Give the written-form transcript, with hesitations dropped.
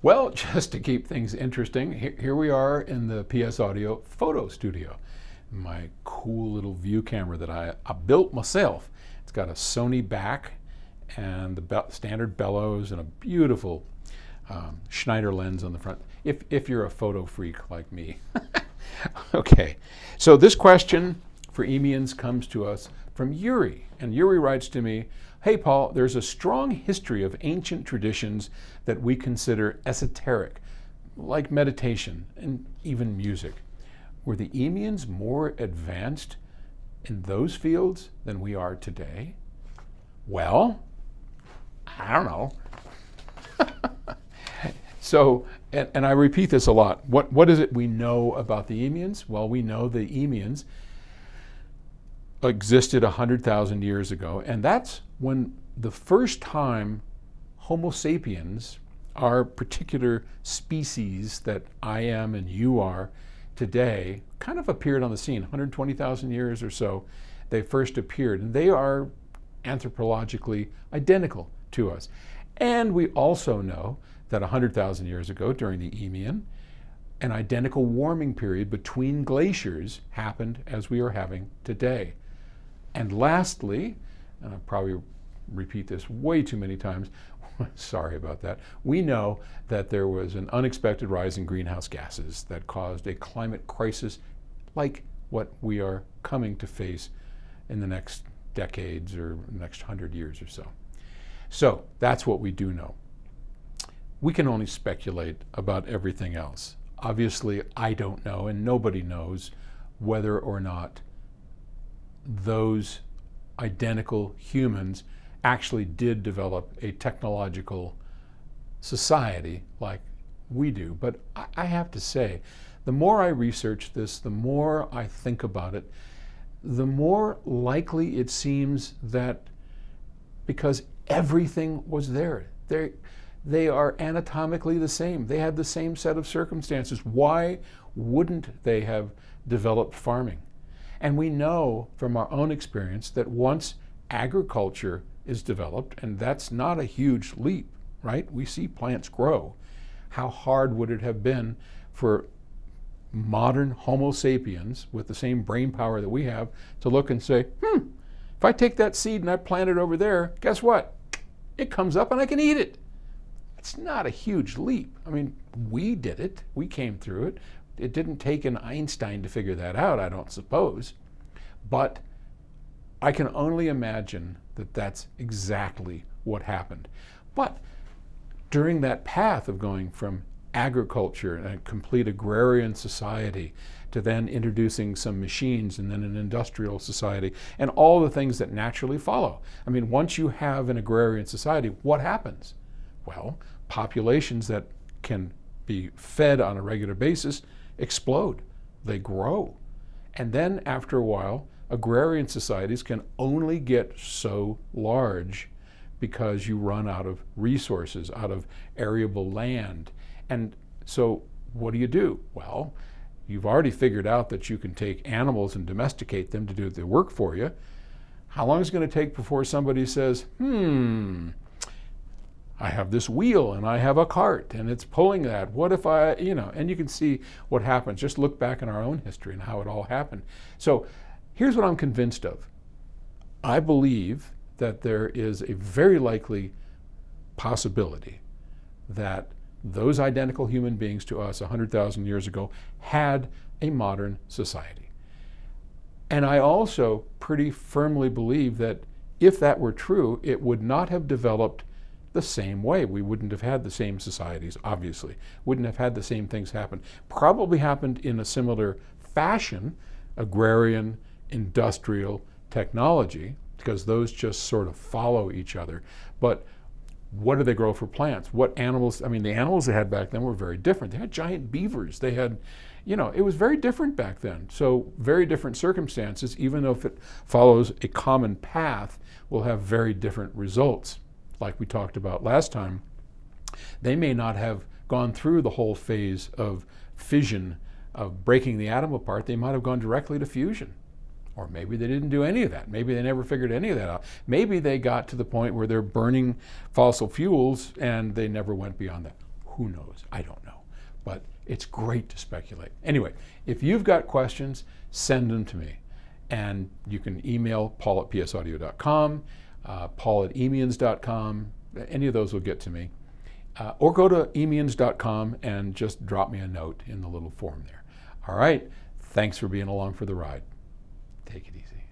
Well, just to keep things interesting, here we are in the PS Audio photo studio. My cool little view camera that I built myself. It's got a Sony back and the standard bellows and a beautiful Schneider lens on the front, if you're a photo freak like me. Okay, so this question for Eemians comes to us from Yuri. And Yuri writes to me, "Hey Paul, there's a strong history of ancient traditions that we consider esoteric, like meditation and even music. Were the Eemians more advanced in those fields than we are today?" Well, I don't know. So, and I repeat this a lot. What is it we know about the Eemians? Well, we know the Eemians existed 100,000 years ago, and that's when the first time Homo sapiens, our particular species that I am and you are today, kind of appeared on the scene. 120,000 years or so, they first appeared, and they are anthropologically identical to us. And we also know that 100,000 years ago, during the Eemian, an identical warming period between glaciers happened as we are having today. And lastly, and I'll probably repeat this way too many times, sorry about that, we know that there was an unexpected rise in greenhouse gases that caused a climate crisis like what we are coming to face in the next decades or next 100 years or so. So that's what we do know. We can only speculate about everything else. Obviously, I don't know, and nobody knows whether or not those identical humans actually did develop a technological society like we do. But I have to say, the more I research this, the more I think about it, the more likely it seems that because everything was there, they are anatomically the same. They had the same set of circumstances. Why wouldn't they have developed farming? And we know from our own experience that once agriculture is developed, and that's not a huge leap, right? We see plants grow. How hard would it have been for modern Homo sapiens with the same brain power that we have to look and say, if I take that seed and I plant it over there, guess what? It comes up and I can eat it. It's not a huge leap. I mean, we did it. We came through it. It didn't take an Einstein to figure that out, I don't suppose. But I can only imagine that that's exactly what happened. But during that path of going from agriculture and a complete agrarian society to then introducing some machines and then an industrial society and all the things that naturally follow. I mean, once you have an agrarian society, what happens? Well, populations that can be fed on a regular basis explode. They grow. And then after a while, agrarian societies can only get so large because you run out of resources, out of arable land. And so what do? Well, you've already figured out that you can take animals and domesticate them to do the work for you. How long is it going to take before somebody says, I have this wheel and I have a cart and it's pulling that. What if and you can see what happens. Just look back in our own history and how it all happened. So here's what I'm convinced of. I believe that there is a very likely possibility that those identical human beings to us 100,000 years ago had a modern society. And I also pretty firmly believe that if that were true, it would not have developed the same way. We wouldn't have had the same societies, obviously. Wouldn't have had the same things happen. Probably happened in a similar fashion, agrarian, industrial, technology, because those just sort of follow each other. But what do they grow for plants? What animals? I mean, the animals they had back then were very different. They had giant beavers. They had, it was very different back then. So very different circumstances, even though if it follows a common path, will have very different results. Like we talked about last time, they may not have gone through the whole phase of fission, of breaking the atom apart. They might have gone directly to fusion. Or maybe they didn't do any of that. Maybe they never figured any of that out. Maybe they got to the point where they're burning fossil fuels and they never went beyond that. Who knows? I don't know. But it's great to speculate. Anyway, if you've got questions, send them to me. And you can email paul@psaudio.com, paul@eemians.com. Any of those will get to me. Or go to eemians.com and just drop me a note in the little form there. All right. Thanks for being along for the ride. Take it easy.